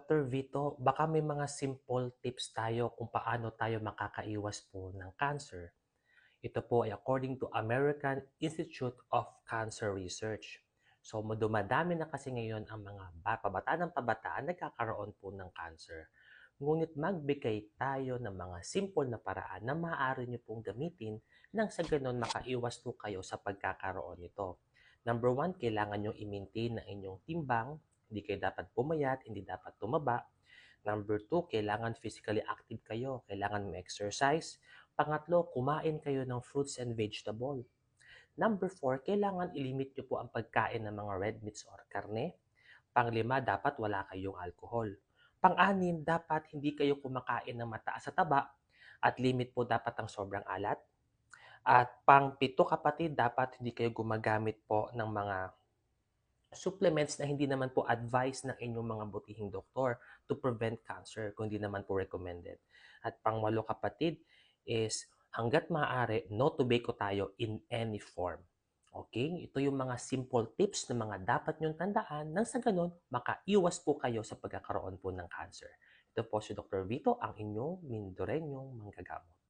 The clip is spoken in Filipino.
Dr. Vito, baka may mga simple tips tayo kung paano tayo makakaiwas po ng cancer. Ito po ay according to American Institute of Cancer Research. So, dumadami na kasi ngayon ang mga pabataan ng pabataan nagkakaroon po ng cancer. Ngunit magbigay tayo ng mga simple na paraan na maaari nyo pong gamitin nang sa ganon makaiwas po kayo sa pagkakaroon nito. Number one, kailangan nyo i-maintain ang inyong timbang. Hindi kayo dapat pumayat, hindi dapat tumaba. Number two, kailangan physically active kayo. Kailangan mag-exercise. Pangatlo, kumain kayo ng fruits and vegetable. Number four, kailangan ilimit nyo po ang pagkain ng mga red meats or karne. Panglima, dapat wala kayong alcohol. Pang-anim, dapat hindi kayo kumakain ng mataas sa taba at limit po dapat ang sobrang alat. At pang-pito kapatid, dapat hindi kayo gumagamit po ng mga supplements na hindi naman po advice ng inyong mga butihing doktor to prevent cancer, kung hindi naman po recommended. At pangwalo kapatid is hanggat maaari, no tobacco tayo in any form. Okay? Ito yung mga simple tips na mga dapat nyong tandaan nang sa ganun, makaiwas po kayo sa pagkakaroon po ng cancer. Ito po si Dr. Vito, ang inyong Mindorenyong manggagamot.